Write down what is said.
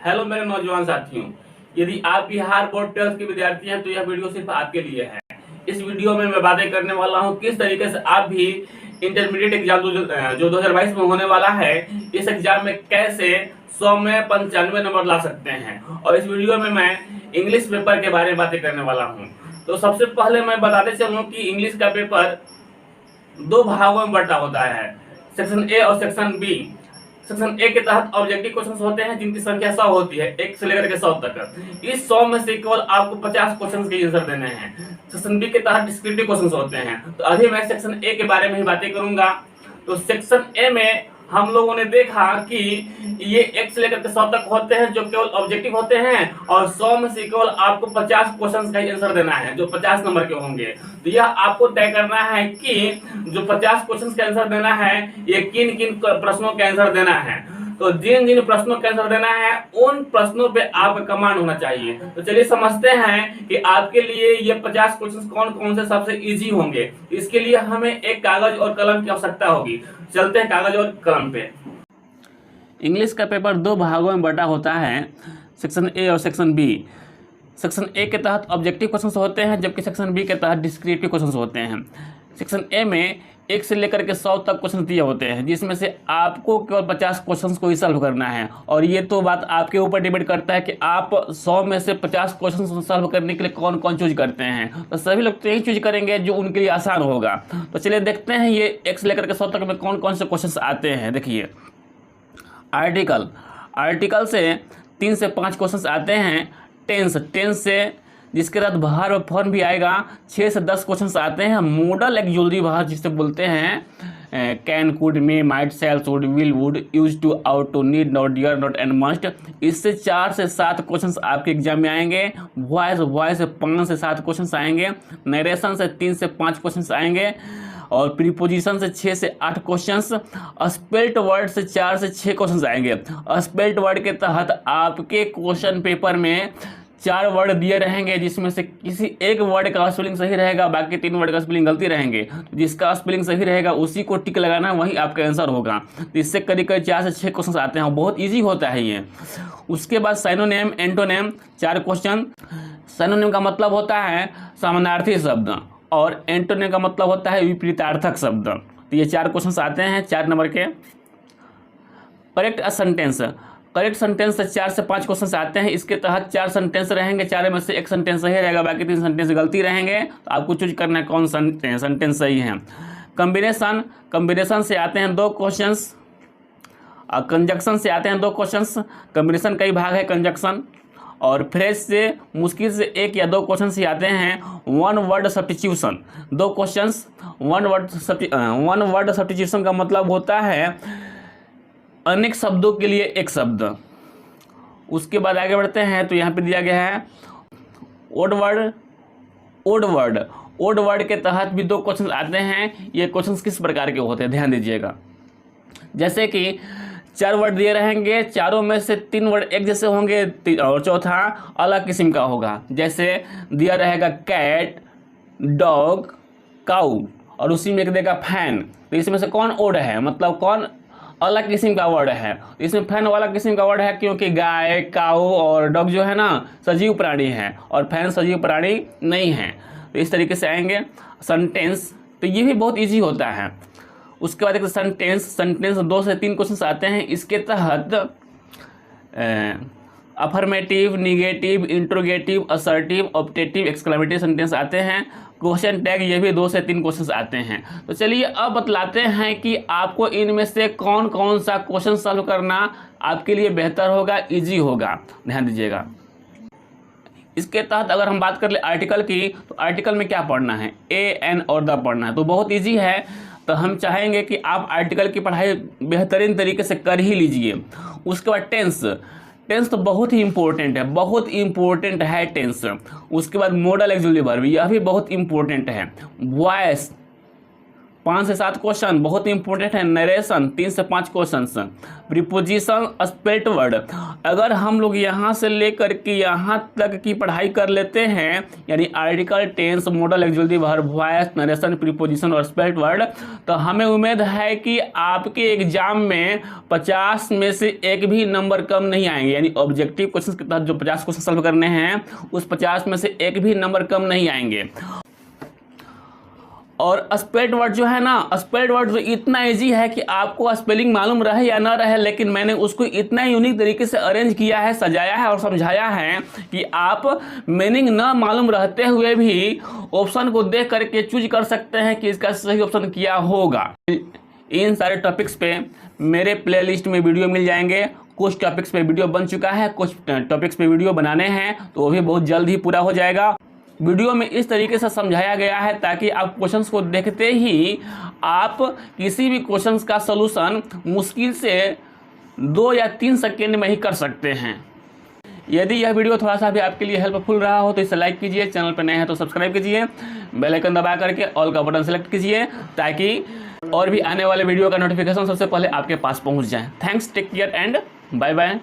Hello मेरे नौजवान साथियों, यदि आप बिहार बोर्ड 12th के विद्यार्थी हैं तो यह वीडियो सिर्फ आपके लिए है। इस वीडियो में मैं बातें करने वाला हूं किस तरीके से आप भी इंटरमीडिएट एग्जाम जो 2022 में होने वाला है, इस एग्जाम में कैसे 100 में 95 नंबर ला सकते हैं। और इस वीडियो में मैं इंग्लिश पेपर के बारे में बातें करने वाला हूँ। तो सबसे पहले मैं बताते चलूँ कि इंग्लिश का पेपर दो भागों में बंटा होता है, सेक्शन ए और सेक्शन बी। सेक्शन ए के तहत ऑब्जेक्टिव क्वेश्चंस होते हैं जिनकी संख्या 100 होती है, 1 से लेकर के 100 तक। इस 100 में से केवल आपको 50 क्वेश्चंस के आंसर देने हैं। सेक्शन बी के तहत डिस्क्रिप्टिव क्वेश्चंस होते हैं। तो अभी मैं सेक्शन ए के बारे में ही बातें करूंगा। तो सेक्शन ए में हम लोगों ने देखा कि ये 1 से लेकर के 100 तक होते हैं जो केवल ऑब्जेक्टिव होते हैं, और 100 में से केवल आपको 50 क्वेश्चंस का आंसर देना है जो 50 नंबर के होंगे। तो यह आपको तय करना है कि जो 50 क्वेश्चंस का आंसर देना है ये किन किन प्रश्नों का आंसर देना है। तो जिन जिन प्रश्नों का आंसर देना है उन प्रश्नों पे आपका कमांड होना चाहिए। तो चलिए समझते हैं कि आपके लिए ये 50 क्वेश्चंस कौन कौन से सबसे इजी होंगे। इसके लिए हमें एक कागज और कलम की आवश्यकता होगी। चलते हैं कागज और कलम पे। इंग्लिश का पेपर दो भागों में बटा होता है, सेक्शन ए और सेक्शन बी। सेक्शन ए के तहत ऑब्जेक्टिव क्वेश्चंस होते हैं जबकि सेक्शन बी के तहत डिस्क्रिप्टिव क्वेश्चंस होते हैं। सेक्शन ए में 1 से लेकर के 100 तक क्वेश्चन दिए होते हैं जिसमें से आपको केवल 50 क्वेश्चंस को ही सॉल्व करना है। और ये तो बात आपके ऊपर डिपेंड करता है कि आप 100 में से 50 क्वेश्चन सॉल्व करने के लिए कौन कौन चूज करते हैं। तो सभी लोग तो यही चूज करेंगे जो उनके लिए आसान होगा। तो चलिए देखते हैं ये 1 से लेकर के 100 तक में कौन कौन से क्वेश्चन आते हैं। देखिए, आर्टिकल से 3 से 5 क्वेश्चन आते हैं। टेंस से जिसके साथ बाहर और फॉर्म भी आएगा 6 से 10 क्वेश्चन आते हैं। मॉडल एक्सक्लूसिव बाहर जिसे बोलते हैं, can, could, may, might, shall, should, will, would, use to, ought to, need, not, dare, not and must. इससे 4 से 7 क्वेश्चन आपके एग्जाम में आएंगे। वॉइस से 5 से 7 क्वेश्चन आएंगे। नरेशन से 3 से 5 क्वेश्चन आएंगे। और प्रीपोजिशन से 6 से 8 क्वेश्चंस। स्पेल्ट वर्ड से 4 से 6 क्वेश्चंस आएंगे। स्पेल्ट वर्ड के तहत आपके क्वेश्चन पेपर में 4 वर्ड दिए रहेंगे जिसमें से किसी एक वर्ड का स्पेलिंग सही रहेगा, बाकी 3 वर्ड का स्पेलिंग गलती रहेंगे। तो जिसका स्पेलिंग सही रहेगा उसी को टिक लगाना, वही आपका आंसर होगा। तो इससे करीब करीब 4 से 6 क्वेश्चन आते हैं, बहुत ईजी होता है ये। उसके बाद साइनोनेम, एंटोनेम, 4 क्वेश्चन। साइनोनेम का मतलब होता है समानार्थी शब्द और एंटोनेम का मतलब होता है विपरीतार्थक शब्द। तो ये 4 क्वेश्चन आते हैं 4 नंबर के। करेक्ट सेंटेंस से 4 से 5 क्वेश्चन आते हैं। इसके तहत 4 सेंटेंस रहेंगे, 4 में से 1 सेंटेंस सही रहेगा, बाकी 3 सेंटेंस गलती रहेंगे। तो आपको चूज करना है कौन सेंटेंस सही है। कम्बिनेशन से आते हैं 2 क्वेश्चंस और कंजक्शन से आते हैं 2 क्वेश्चंस। कम्बिनेशन कई भाग है कंजक्शन। और फ्रेज से मुश्किल से 1 या 2 क्वेश्चन ही आते हैं। 1 word substitution, 2 questions. 1 word substitution का मतलब होता है अनेक शब्दों के लिए एक शब्द। उसके बाद आगे बढ़ते हैं तो यहाँ पे दिया गया है ओड वर्ड के तहत भी 2 क्वेश्चन आते हैं। ये क्वेश्चन किस प्रकार के होते हैं ध्यान दीजिएगा। जैसे कि 4 वर्ड दिए रहेंगे, चारों में से 3 वर्ड एक जैसे होंगे और चौथा अलग किस्म का होगा। जैसे दिया रहेगा कैट, डॉग, काऊ और उसी में एक देगा फैन। तो इसमें से कौन ओड है, मतलब कौन अलग किस्म का वर्ड है। इसमें फैन वाला किस्म का वर्ड है क्योंकि गाय, काऊ और डॉग जो है ना सजीव प्राणी है और फैन सजीव प्राणी नहीं है। तो इस तरीके से आएंगे। सेंटेंस, तो ये भी बहुत इजी होता है। उसके बाद एक सेंटेंस 2 से 3 क्वेश्चन आते हैं। इसके तहत affirmative, negative, interrogative, assertive, optative, exclamative sentence आते हैं। क्वेश्चन टैग ये भी 2 से 3 क्वेश्चन आते हैं। तो चलिए अब बतलाते हैं कि आपको इनमें से कौन कौन सा क्वेश्चन सॉल्व करना आपके लिए बेहतर होगा, इजी होगा। ध्यान दीजिएगा। इसके तहत अगर हम बात कर ले आर्टिकल की, तो आर्टिकल में क्या पढ़ना है, ए, एन और द पढ़ना है। तो बहुत ईजी है। तो हम चाहेंगे कि आप आर्टिकल की पढ़ाई बेहतरीन तरीके से कर ही लीजिए। उसके बाद टेंस तो बहुत ही इंपॉर्टेंट है टेंस। उसके बाद मॉडल एक्सक्लूसिव वर्ब, यह भी बहुत इंपॉर्टेंट है। 5 से 7 क्वेश्चन बहुत इंपॉर्टेंट है। नरेशन 3 से 5 क्वेश्चन। प्रीपोजिशन, स्पेल्ट वर्ड, अगर हम लोग यहाँ से लेकर के यहाँ तक की पढ़ाई कर लेते हैं, यानी article, tense, modal, auxiliary verb, voice, narration, preposition और स्पेल्ट वर्ड, तो हमें उम्मीद है कि आपके एग्जाम में 50 में से एक भी नंबर कम नहीं आएंगे। यानी ऑब्जेक्टिव क्वेश्चन के तहत जो 50 क्वेश्चन सॉल्व करने हैं, उस 50 में से एक भी नंबर कम नहीं आएंगे। और स्पेल्ट वर्ड जो है ना, स्पेल्ट वर्ड जो इतना इजी है कि आपको स्पेलिंग मालूम रहे या ना रहे, लेकिन मैंने उसको इतना यूनिक तरीके से अरेंज किया है, सजाया है और समझाया है कि आप मीनिंग ना मालूम रहते हुए भी ऑप्शन को देख करके चूज कर सकते हैं कि इसका सही ऑप्शन क्या होगा। इन सारे टॉपिक्स पे मेरे प्लेलिस्ट में वीडियो मिल जाएंगे। कुछ टॉपिक्स पे वीडियो बन चुका है, कुछ टॉपिक्स पे वीडियो बनाने हैं, तो वो भी बहुत जल्द ही पूरा हो जाएगा। वीडियो में इस तरीके से समझाया गया है ताकि आप क्वेश्चंस को देखते ही आप किसी भी क्वेश्चंस का सलूशन मुश्किल से 2 या 3 सेकेंड में ही कर सकते हैं। यदि यह वीडियो थोड़ा सा भी आपके लिए हेल्पफुल रहा हो तो इसे लाइक कीजिए, चैनल पर नए हैं तो सब्सक्राइब कीजिए, बेल आइकन दबा करके ऑल का बटन सेलेक्ट कीजिए ताकि और भी आने वाले वीडियो का नोटिफिकेशन सबसे पहले आपके पास पहुंच जाए। Thanks, take care and bye bye.